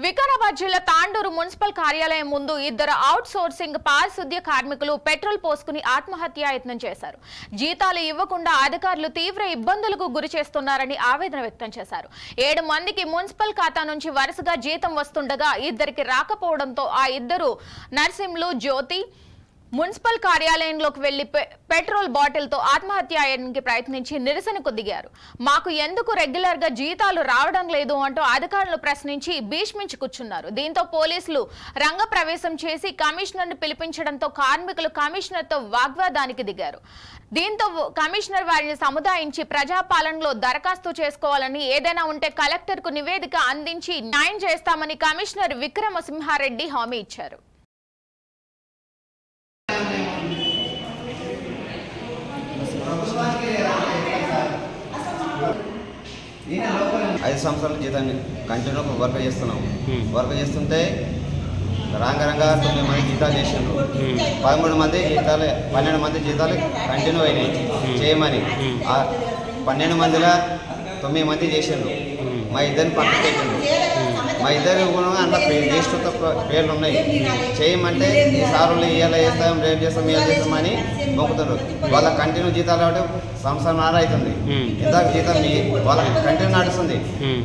వికారాబాద్ జిల్లా తాండూరు మున్సిపల్ కార్యాలయం ముందు ఇద్దరు అవుట్ సోర్సింగ్ పారిశుద్ధ్య కార్మికులు పెట్రోల్ పోసుకుని ఆత్మహత్యాయత్నం చేశారు. జీతాలు ఇవ్వకుండా అధికారులు తీవ్ర ఇబ్బందులకు గురి చేస్తున్నారని ఆవేదన వ్యక్తం చేశారు. 7 మందికి మున్సిపల్ ఖాతా నుంచి వరుసగా జీతం వస్తుండగా ఇద్దరికి రాకపోవడంతో ఆ ఇద్దరు నర్సింలు జ్యోతి మున్సిపల్ కార్యాలయంలోకి వెళ్లి పెట్రోల్ బాటిల్తో ఆత్మహత్యాయత్నానికి ప్రయత్నించి నిరసనకు దిగారు. మాకు ఎందుకు రెగ్యులర్ గా జీతాలు రావడం లేదు అంటూ అధికారులు ప్రశ్నించి భీష్మించి కూర్చున్నారు. దీంతో పోలీసులు రంగప్రవేశం చేసి కమిషనర్ను పిలిపించడంతో కార్మికులు కమిషనర్తో వాగ్వాదానికి దిగారు. దీంతో కమిషనర్ వారిని సముదాయించి ప్రజాపాలనలో దరఖాస్తు చేసుకోవాలని, ఏదైనా ఉంటే కలెక్టర్కు నివేదిక అందించి న్యాయం చేస్తామని కమిషనర్ విక్రమసింహారెడ్డి హామీ ఇచ్చారు. 5 సంవత్సరాల జీతాన్ని కంటిన్యూ వర్క్ చేస్తున్నాము. వర్క్ చేస్తుంటే రంగరంగా 9 మంది జీతాలు చేసిండ్రు. 12 మంది జీతాలు కంటిన్యూ అయినాయి చేయమని. 12 మందిలో 9 మంది చేసిండ్రు. మా ఇద్దరిని పక్కన పెట్టిండ్రు. మా ఇద్దరు కూడా అన్న లిస్ట్ పేర్లు ఉన్నాయి. చేయమంటే ఈ సార్లు ఇవాళ చేస్తాం, రేపు చేస్తాం, ఇవాళ చేస్తామని మొక్కుతున్నారు. వాళ్ళ కంటిన్యూ జీతాలు అంటే సంవత్సరం అవుతుంది. ఇందాక జీతం వాళ్ళకి కంటిన్యూ నడుస్తుంది.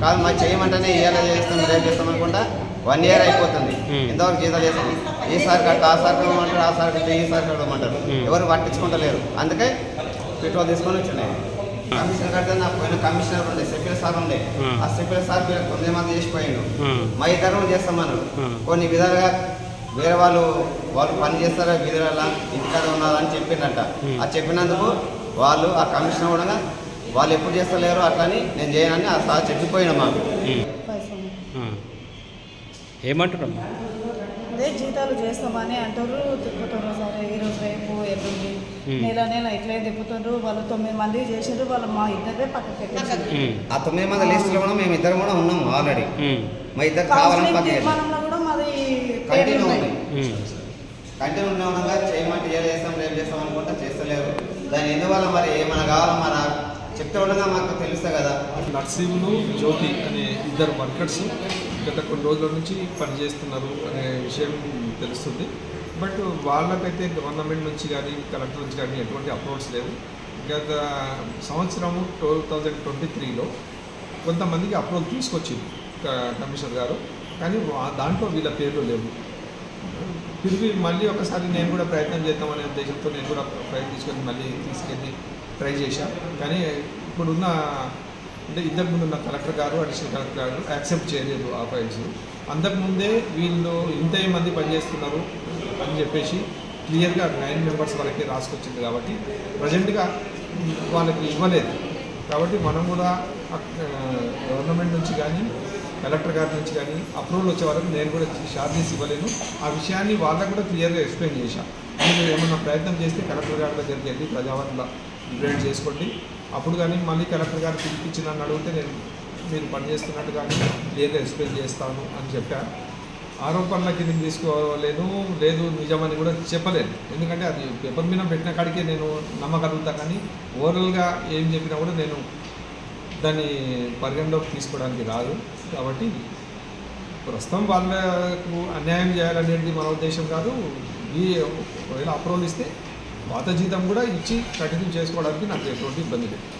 కాదు మాకు చేయమంటేనే ఇవాళ చేస్తాం, రేపు చేస్తాం అనుకుంటా 1 ఇయర్ అయిపోతుంది. ఇంతవరకు జీతాలు చేస్తాం. ఈసారి కట్ట, ఆ సారి కట్టమంటారు, ఆ సారి కట్ట, ఈసారి కట్టమంటారు. ఎవరు పట్టించుకుంటలేరు. అందుకే పెట్రోల్ తీసుకొని వచ్చినాయి. కమిషనర్ కడితే నా పోయిన కమిషనర్ ఉండే, సెక్యూరిటీ సార్ ఉండే. ఆ సెక్యూరిటీ సార్ 9 మంది చేసిపోయిండు. మా ఇద్దరు చేస్తామన్నారు. కొన్ని విధాలుగా వేరే వాళ్ళు పని చేస్తారా విధుల ఇంటికాడ ఉన్నారని చెప్పిందంట. అది చెప్పినందుకు వాళ్ళు ఆ కమిషనర్ కూడా వాళ్ళు ఎప్పుడు చేస్తలేరు అట్లని నేను చేయనని ఆ సార్ చెప్పిపోయినా మాకు. ఏమంటున్నాం అదే జీతాలు చేస్తామని అంటారు, తిప్పుతారు. సరే ఈరోజు రేపు ఎల్లుండి నెల ఇట్లే తిప్పుతారు. వాళ్ళు 9 మంది చేసారు. వాళ్ళు మా ఇద్దరే పక్కకి పెట్టారు. ఆ 9 మంది లిస్టులో కూడా మేము ఇద్దరు కూడా ఉన్నాము ఆల్రెడీ. మా ఇద్దరు కావాలని తీర్మానంలో కూడా మాది కంటిన్యూ ఉన్నాయి. కంటిన్యూ ఉండగా చేయమంటే చేస్తాం, రేపు చేస్తాం అనుకుంటా చేస్తలేరు. దాని ఎందువల్ల మరి ఏమైనా కావాలో మన చెప్తే ఉండగా మాకు తెలుస్తుంది కదా. నర్సింహులు జ్యోతి అనే ఇద్దరు వర్కర్స్ గత కొన్ని రోజుల నుంచి పనిచేస్తున్నారు అనే విషయం తెలుస్తుంది. బట్ వాళ్ళకైతే గవర్నమెంట్ నుంచి కానీ కలెక్టర్ నుంచి కానీ ఎటువంటి అప్రోచ్ లేవు. గత సంవత్సరము 2023లో కొంతమందికి అప్రోచ్ తీసుకొచ్చింది కమిషనర్ గారు, కానీ దాంట్లో వీళ్ళ పేర్లు లేవు. తిరిగి మళ్ళీ ఒకసారి నేను కూడా ప్రయత్నం చేద్దామనే ఉద్దేశంతో నేను కూడా ప్రయత్నించుకొని మళ్ళీ తీసుకెళ్ళి ట్రై చేశాను. కానీ ఇప్పుడున్న అంటే ఇంతకుముందు ఉన్న కలెక్టర్ గారు, అడిషనల్ కలెక్టర్ గారు యాక్సెప్ట్ చేయలేదు ఆ ఫైల్స్. అంతకుముందే వీళ్ళు ఇంత మంది పనిచేస్తున్నారు అని చెప్పేసి క్లియర్గా 9 మెంబర్స్ వరకే రాసుకొచ్చింది. కాబట్టి ప్రజెంట్గా వాళ్ళకి ఇవ్వలేదు. కాబట్టి మనం కూడా గవర్నమెంట్ నుంచి కానీ కలెక్టర్ గారి నుంచి కానీ అప్రూవల్ వచ్చే వరకు నేను కూడా షార్ట్నెస్ ఇవ్వలేను. ఆ విషయాన్ని వాళ్ళకు కూడా క్లియర్గా ఎక్స్ప్లెయిన్ చేశాను. మీరు ఏమన్నా ప్రయత్నం చేస్తే కలెక్టర్ గారి దగ్గరికి వెళ్ళి ప్రజావాణిలో రిప్రజెంట్ చేసుకోండి. అప్పుడు కానీ మళ్ళీ కలెక్టర్ గారు పిలిపించి నన్ను అడిగితే నేను మీరు పనిచేస్తున్నట్టు కానీ క్లియర్గా ఎక్స్ప్లెయిన్ చేస్తాను అని చెప్పాను. ఆరోపణలకి నేను తీసుకోలేను, లేదు నిజమని కూడా చెప్పలేను. ఎందుకంటే అది పేపర్ మీద పెట్టిన కాడికే నేను నమ్మగలుగుతా. కానీ ఓవరాల్గా ఏం చెప్పినా కూడా నేను దాన్ని పరిగణలోకి తీసుకోవడానికి రాదు. కాబట్టి ప్రస్తుతం వాళ్ళకు అన్యాయం చేయాలనేది మన ఉద్దేశం కాదు. ఒకవేళ అప్రూవల్ ఇస్తే పాత జీతం కూడా ఇచ్చి కంటిన్యూ చేసుకోవడానికి నాకు ఎటువంటి ఇబ్బంది లేదు.